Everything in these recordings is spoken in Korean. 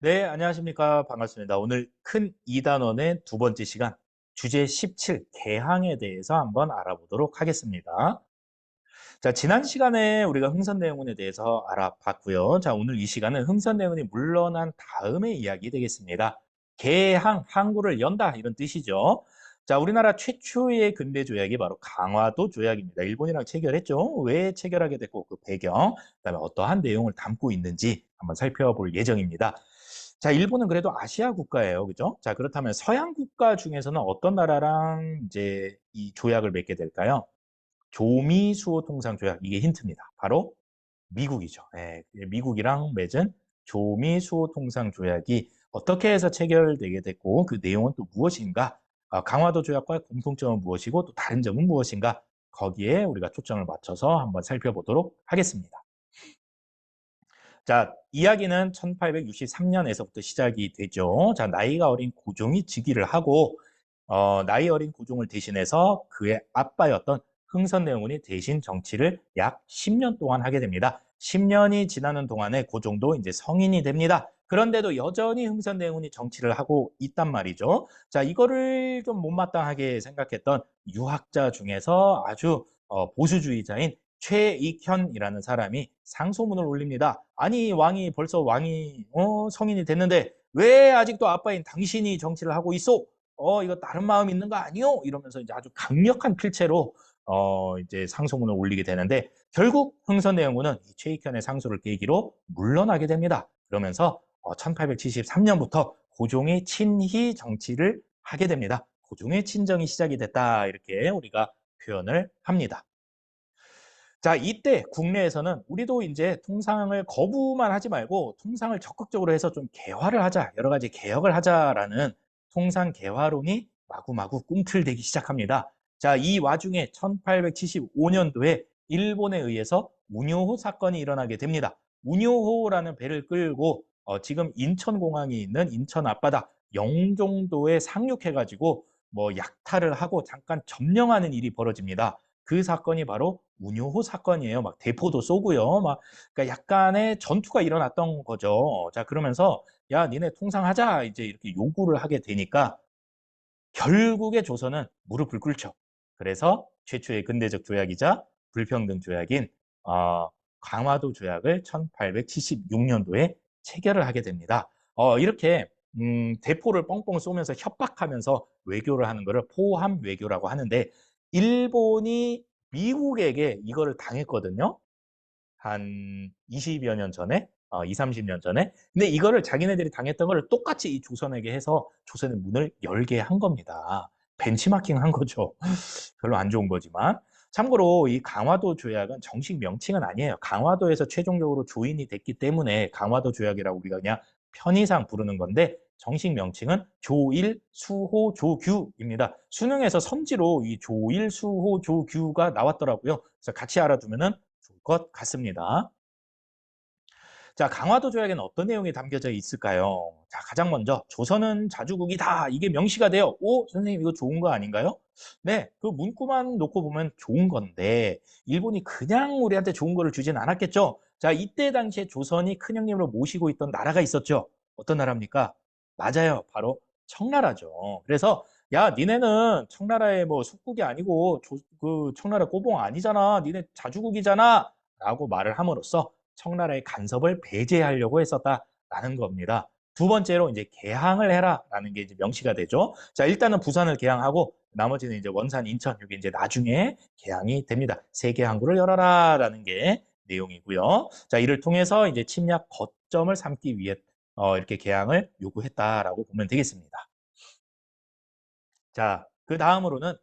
네, 안녕하십니까. 반갑습니다. 오늘 큰 2단원의 두 번째 시간, 주제 17, 개항에 대해서 한번 알아보도록 하겠습니다. 자, 지난 시간에 우리가 흥선대원군에 대해서 알아봤고요. 자, 오늘 이 시간은 흥선대원군이 물러난 다음의 이야기 되겠습니다. 개항, 항구를 연다 이런 뜻이죠. 자, 우리나라 최초의 근대 조약이 바로 강화도 조약입니다. 일본이랑 체결했죠. 왜 체결하게 됐고 그 배경, 그다음에 어떠한 내용을 담고 있는지 한번 살펴볼 예정입니다. 자, 일본은 그래도 아시아 국가예요. 그죠? 자, 그렇다면 서양 국가 중에서는 어떤 나라랑 이제 이 조약을 맺게 될까요? 조미수호 통상 조약, 이게 힌트입니다. 바로 미국이죠. 예, 미국이랑 맺은 조미수호 통상 조약이 어떻게 해서 체결되게 됐고 그 내용은 또 무엇인가? 강화도 조약과의 공통점은 무엇이고 또 다른 점은 무엇인가? 거기에 우리가 초점을 맞춰서 한번 살펴보도록 하겠습니다. 자, 이야기는 1863년에서부터 시작이 되죠. 자, 나이가 어린 고종이 즉위를 하고 나이 어린 고종을 대신해서 그의 아빠였던 흥선대원군이 대신 정치를 약 10년 동안 하게 됩니다. 10년이 지나는 동안에 고종도 이제 성인이 됩니다. 그런데도 여전히 흥선대원군이 정치를 하고 있단 말이죠. 자, 이거를 좀 못마땅하게 생각했던 유학자 중에서 아주 보수주의자인 최익현이라는 사람이 상소문을 올립니다. 아니, 왕이 벌써 왕이 성인이 됐는데 왜 아직도 아빠인 당신이 정치를 하고 있어? 이거 다른 마음 있는 거 아니요? 이러면서 이제 아주 강력한 필체로 이제 상소문을 올리게 되는데 결국 흥선대원군은 이 최익현의 상소를 계기로 물러나게 됩니다. 그러면서 1873년부터 고종의 친희 정치를 하게 됩니다. 고종의 친정이 시작이 됐다 이렇게 우리가 표현을 합니다. 자, 이때 국내에서는 우리도 이제 통상을 거부만 하지 말고 통상을 적극적으로 해서 좀 개화를 하자, 여러 가지 개혁을 하자라는 통상 개화론이 마구마구 꿈틀대기 시작합니다. 자, 이 와중에 1875년도에 일본에 의해서 우뇨호 사건이 일어나게 됩니다. 우뇨호라는 배를 끌고 지금 인천공항이 있는 인천 앞바다 영종도에 상륙해가지고 뭐 약탈을 하고 잠깐 점령하는 일이 벌어집니다. 그 사건이 바로 우뇨호 사건이에요. 막 대포도 쏘고요. 막 그러니까 약간의 전투가 일어났던 거죠. 자, 그러면서 야, 니네 통상하자 이제 이렇게 요구를 하게 되니까 결국에 조선은 무릎을 꿇죠. 그래서 최초의 근대적 조약이자 불평등 조약인 강화도 조약을 1876년도에 체결을 하게 됩니다. 이렇게 대포를 뻥뻥 쏘면서 협박하면서 외교를 하는 것을 포함 외교라고 하는데 일본이 미국에게 이거를 당했거든요. 한 20여 년 전에, 2, 30년 전에. 근데 이거를 자기네들이 당했던 걸 똑같이 이 조선에게 해서 조선의 문을 열게 한 겁니다. 벤치마킹 한 거죠. 별로 안 좋은 거지만. 참고로 이 강화도 조약은 정식 명칭은 아니에요. 강화도에서 최종적으로 조인이 됐기 때문에 강화도 조약이라고 우리가 그냥 편의상 부르는 건데 정식 명칭은 조일, 수호, 조규입니다. 수능에서 선지로 이 조일, 수호, 조규가 나왔더라고요. 그래서 같이 알아두면은 좋을 것 같습니다. 자, 강화도 조약에는 어떤 내용이 담겨져 있을까요? 자, 가장 먼저 조선은 자주국이다. 이게 명시가 돼요. 오, 선생님 이거 좋은 거 아닌가요? 네, 그 문구만 놓고 보면 좋은 건데 일본이 그냥 우리한테 좋은 거를 주진 않았겠죠. 자, 이때 당시에 조선이 큰형님으로 모시고 있던 나라가 있었죠. 어떤 나라입니까? 맞아요. 바로 청나라죠. 그래서 야, 니네는 청나라의 뭐 속국이 아니고 그 청나라 꼬봉 아니잖아. 니네 자주국이잖아. 라고 말을 함으로써 청나라의 간섭을 배제하려고 했었다라는 겁니다. 두 번째로 이제 개항을 해라라는 게 이제 명시가 되죠. 자, 일단은 부산을 개항하고 나머지는 이제 원산, 인천 여기 이제 나중에 개항이 됩니다. 세계 항구를 열어라라는 게 내용이고요. 자, 이를 통해서 이제 침략 거점을 삼기 위해 이렇게 개항을 요구했다라고 보면 되겠습니다. 자, 그 다음으로는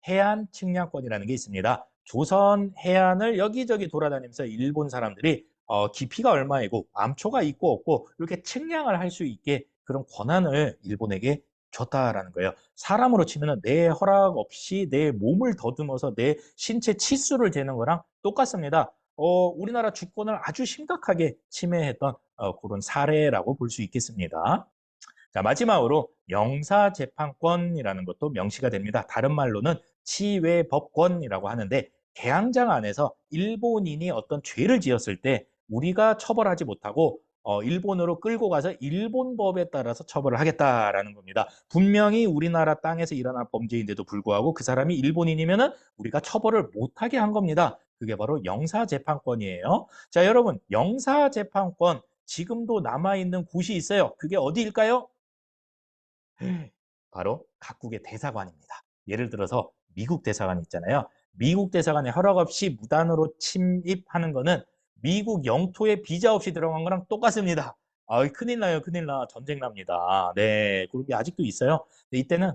해안 측량권이라는 게 있습니다. 조선 해안을 여기저기 돌아다니면서 일본 사람들이 깊이가 얼마이고 암초가 있고 없고 이렇게 측량을 할 수 있게 그런 권한을 일본에게 줬다라는 거예요. 사람으로 치면은 내 허락 없이 내 몸을 더듬어서 내 신체 치수를 재는 거랑 똑같습니다. 우리나라 주권을 아주 심각하게 침해했던 그런 사례라고 볼 수 있겠습니다. 자, 마지막으로 영사재판권이라는 것도 명시가 됩니다. 다른 말로는 치외법권이라고 하는데 개항장 안에서 일본인이 어떤 죄를 지었을 때 우리가 처벌하지 못하고 일본으로 끌고 가서 일본 법에 따라서 처벌을 하겠다라는 겁니다. 분명히 우리나라 땅에서 일어난 범죄인데도 불구하고 그 사람이 일본인이면은 우리가 처벌을 못하게 한 겁니다. 그게 바로 영사재판권이에요. 자, 여러분, 영사재판권 지금도 남아있는 곳이 있어요. 그게 어디일까요? 바로 각국의 대사관입니다. 예를 들어서 미국 대사관 있잖아요. 미국 대사관에 허락 없이 무단으로 침입하는 거는 미국 영토에 비자 없이 들어간 거랑 똑같습니다. 아, 큰일 나요, 큰일 나. 전쟁 납니다. 네, 그런 게 아직도 있어요. 근데 이때는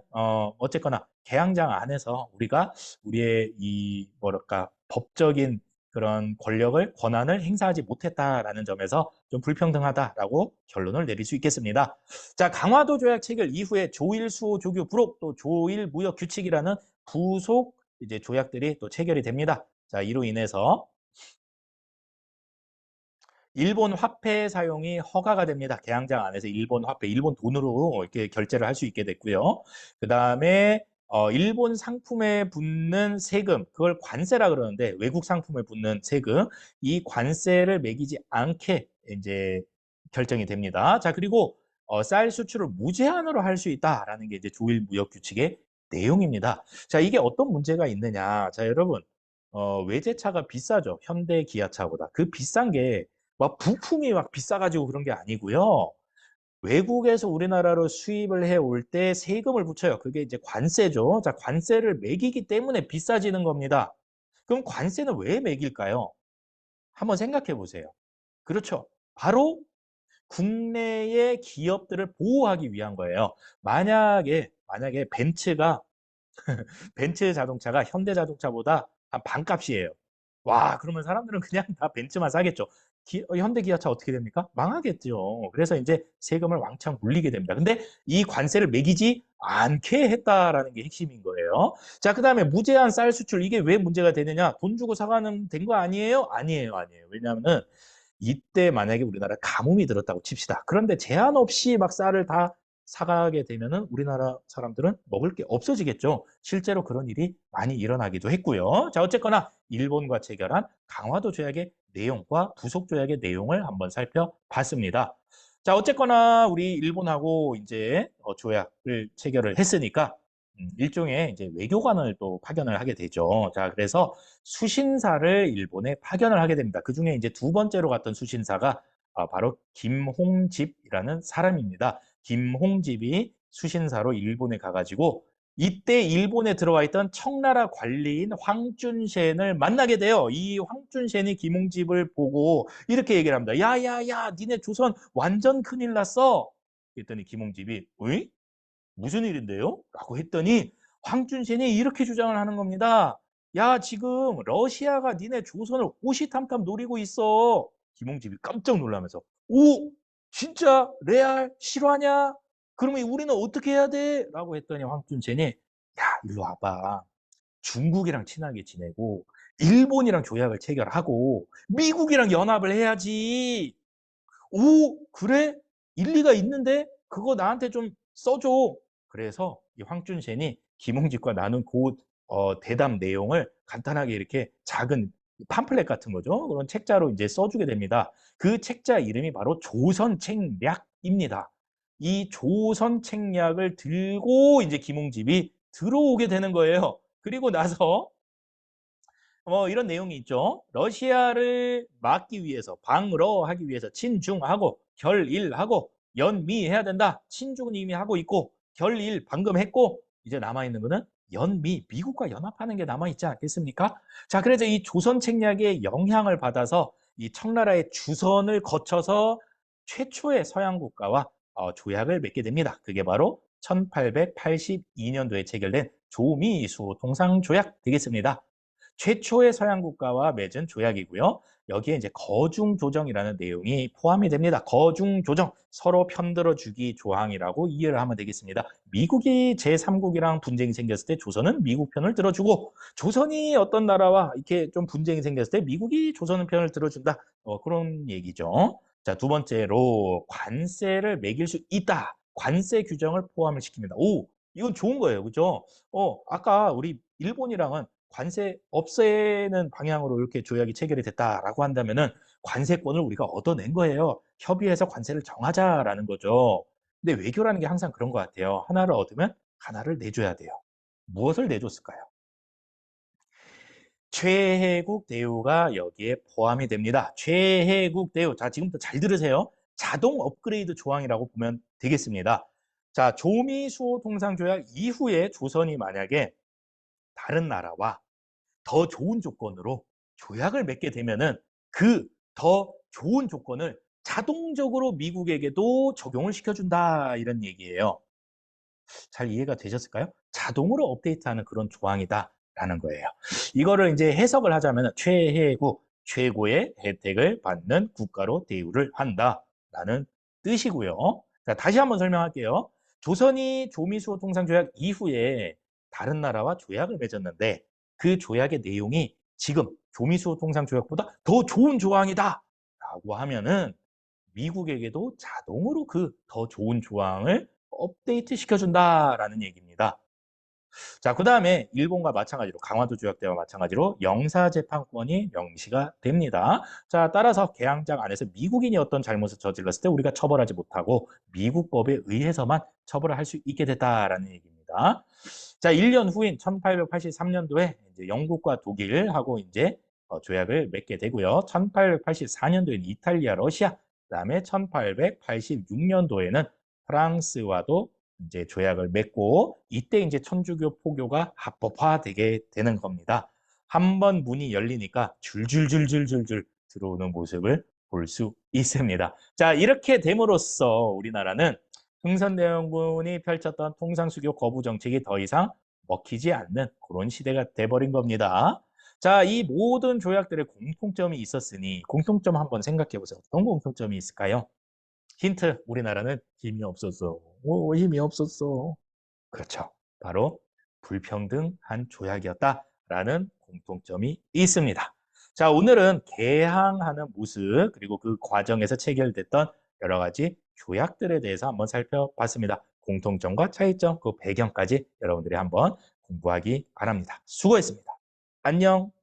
어쨌거나 개항장 안에서 우리가 우리의 이 뭐랄까 법적인 그런 권력을 권한을 행사하지 못했다라는 점에서 좀 불평등하다라고 결론을 내릴 수 있겠습니다. 자, 강화도 조약 체결 이후에 조일 수호 조교 부록 또 조일 무역 규칙이라는 부속 이제 조약들이 또 체결이 됩니다. 자, 이로 인해서 일본 화폐 사용이 허가가 됩니다. 개항장 안에서 일본 화폐, 일본 돈으로 이렇게 결제를 할 수 있게 됐고요. 그 다음에 일본 상품에 붙는 세금, 그걸 관세라 그러는데 외국 상품에 붙는 세금, 이 관세를 매기지 않게 이제 결정이 됩니다. 자, 그리고 쌀 수출을 무제한으로 할 수 있다라는 게 이제 조일 무역 규칙의 내용입니다. 자, 이게 어떤 문제가 있느냐? 자, 여러분, 외제차가 비싸죠. 현대 기아차보다. 그 비싼 게 막 부품이 막 비싸가지고 그런 게 아니고요. 외국에서 우리나라로 수입을 해올 때 세금을 붙여요. 그게 이제 관세죠. 자, 관세를 매기기 때문에 비싸지는 겁니다. 그럼 관세는 왜 매길까요? 한번 생각해 보세요. 그렇죠. 바로 국내의 기업들을 보호하기 위한 거예요. 만약에 벤츠 자동차가 현대 자동차보다 한 반값이에요. 와, 그러면 사람들은 그냥 다 벤츠만 사겠죠. 현대 기아차 어떻게 됩니까? 망하겠죠. 그래서 이제 세금을 왕창 물리게 됩니다. 근데 이 관세를 매기지 않게 했다라는 게 핵심인 거예요. 자, 그다음에 무제한 쌀 수출 이게 왜 문제가 되느냐? 돈 주고 사가는 된 거 아니에요? 아니에요, 아니에요. 왜냐하면은 이때 만약에 우리나라 가뭄이 들었다고 칩시다. 그런데 제한 없이 막 쌀을 다 사가게 되면은 우리나라 사람들은 먹을 게 없어지겠죠. 실제로 그런 일이 많이 일어나기도 했고요. 자, 어쨌거나 일본과 체결한 강화도 조약의 내용과 부속 조약의 내용을 한번 살펴봤습니다. 자, 어쨌거나 우리 일본하고 이제 조약을 체결을 했으니까 일종의 이제 외교관을 또 파견을 하게 되죠. 자, 그래서 수신사를 일본에 파견을 하게 됩니다. 그 중에 이제 두 번째로 갔던 수신사가 바로 김홍집이라는 사람입니다. 김홍집이 수신사로 일본에 가가지고 이때 일본에 들어와 있던 청나라 관리인 황준센을 만나게 돼요. 이 황준센이 김홍집을 보고 이렇게 얘기를 합니다. 야야야, 니네 조선 완전 큰일 났어. 그랬더니 김홍집이 어이? 무슨 일인데요? 라고 했더니 황준센이 이렇게 주장을 하는 겁니다. 야, 지금 러시아가 니네 조선을 호시탐탐 노리고 있어. 김홍집이 깜짝 놀라면서 오, 진짜 레알 실화냐? 그러면 우리는 어떻게 해야 돼? 라고 했더니 황준센이 야, 일로 와봐. 중국이랑 친하게 지내고 일본이랑 조약을 체결하고 미국이랑 연합을 해야지. 오, 그래? 일리가 있는데? 그거 나한테 좀 써줘. 그래서 이 황준센이 김홍집과 나눈 그 대담 내용을 간단하게 이렇게 작은 팜플렛 같은 거죠. 그런 책자로 이제 써주게 됩니다. 그 책자 이름이 바로 조선책략입니다. 이 조선책략을 들고 이제 김홍집이 들어오게 되는 거예요. 그리고 나서 이런 내용이 있죠. 러시아를 막기 위해서, 방어하기 위해서 친중하고 결일하고 연미해야 된다. 친중은 이미 하고 있고 결일 방금 했고 이제 남아있는 거는 연미, 미국과 연합하는 게 남아있지 않겠습니까? 자, 그래서 이 조선 책략의 영향을 받아서 이 청나라의 주선을 거쳐서 최초의 서양 국가와 조약을 맺게 됩니다. 그게 바로 1882년도에 체결된 조미수 통상조약 되겠습니다. 최초의 서양 국가와 맺은 조약이고요. 여기에 이제 거중 조정이라는 내용이 포함이 됩니다. 거중 조정, 서로 편들어 주기 조항이라고 이해를 하면 되겠습니다. 미국이 제3국이랑 분쟁이 생겼을 때 조선은 미국 편을 들어주고 조선이 어떤 나라와 이렇게 좀 분쟁이 생겼을 때 미국이 조선 편을 들어준다. 그런 얘기죠. 자, 두 번째로 관세를 매길 수 있다. 관세 규정을 포함을 시킵니다. 오, 이건 좋은 거예요. 그죠? 아까 우리 일본이랑은 관세 없애는 방향으로 이렇게 조약이 체결이 됐다라고 한다면은 관세권을 우리가 얻어낸 거예요. 협의해서 관세를 정하자라는 거죠. 근데 외교라는 게 항상 그런 것 같아요. 하나를 얻으면 하나를 내줘야 돼요. 무엇을 내줬을까요? 최혜국 대우가 여기에 포함이 됩니다. 최혜국 대우. 자, 지금부터 잘 들으세요. 자동 업그레이드 조항이라고 보면 되겠습니다. 자, 조미수호 통상조약 이후에 조선이 만약에 다른 나라와 더 좋은 조건으로 조약을 맺게 되면은 그 더 좋은 조건을 자동적으로 미국에게도 적용을 시켜준다 이런 얘기예요. 잘 이해가 되셨을까요? 자동으로 업데이트하는 그런 조항이다라는 거예요. 이거를 이제 해석을 하자면 최혜국, 최고의 혜택을 받는 국가로 대우를 한다라는 뜻이고요. 자, 다시 한번 설명할게요. 조선이 조미수호 통상조약 이후에 다른 나라와 조약을 맺었는데 그 조약의 내용이 지금 조미수호 통상조약보다 더 좋은 조항이다라고 하면은 미국에게도 자동으로 그 더 좋은 조항을 업데이트 시켜준다라는 얘기입니다. 자, 그다음에 일본과 마찬가지로 강화도 조약 때와 마찬가지로 영사재판권이 명시가 됩니다. 자, 따라서 계약장 안에서 미국인이 어떤 잘못을 저질렀을 때 우리가 처벌하지 못하고 미국 법에 의해서만 처벌을 할 수 있게 됐다라는 얘기입니다. 자, 1년 후인 1883년도에 이제 영국과 독일하고 이제 조약을 맺게 되고요. 1884년도에는 이탈리아, 러시아, 그다음에 1886년도에는 프랑스와도 이제 조약을 맺고 이때 이제 천주교 포교가 합법화되게 되는 겁니다. 한 번 문이 열리니까 줄줄줄줄줄줄 들어오는 모습을 볼 수 있습니다. 자, 이렇게 됨으로써 우리나라는 흥선대원군이 펼쳤던 통상수교 거부 정책이 더 이상 먹히지 않는 그런 시대가 돼버린 겁니다. 자, 이 모든 조약들의 공통점이 있었으니 공통점 한번 생각해 보세요. 어떤 공통점이 있을까요? 힌트, 우리나라는 힘이 없었어. 오, 힘이 없었어. 그렇죠. 바로 불평등한 조약이었다라는 공통점이 있습니다. 자, 오늘은 개항하는 모습, 그리고 그 과정에서 체결됐던 여러 가지 조약들에 대해서 한번 살펴봤습니다. 공통점과 차이점, 그 배경까지 여러분들이 한번 공부하기 바랍니다. 수고했습니다. 안녕.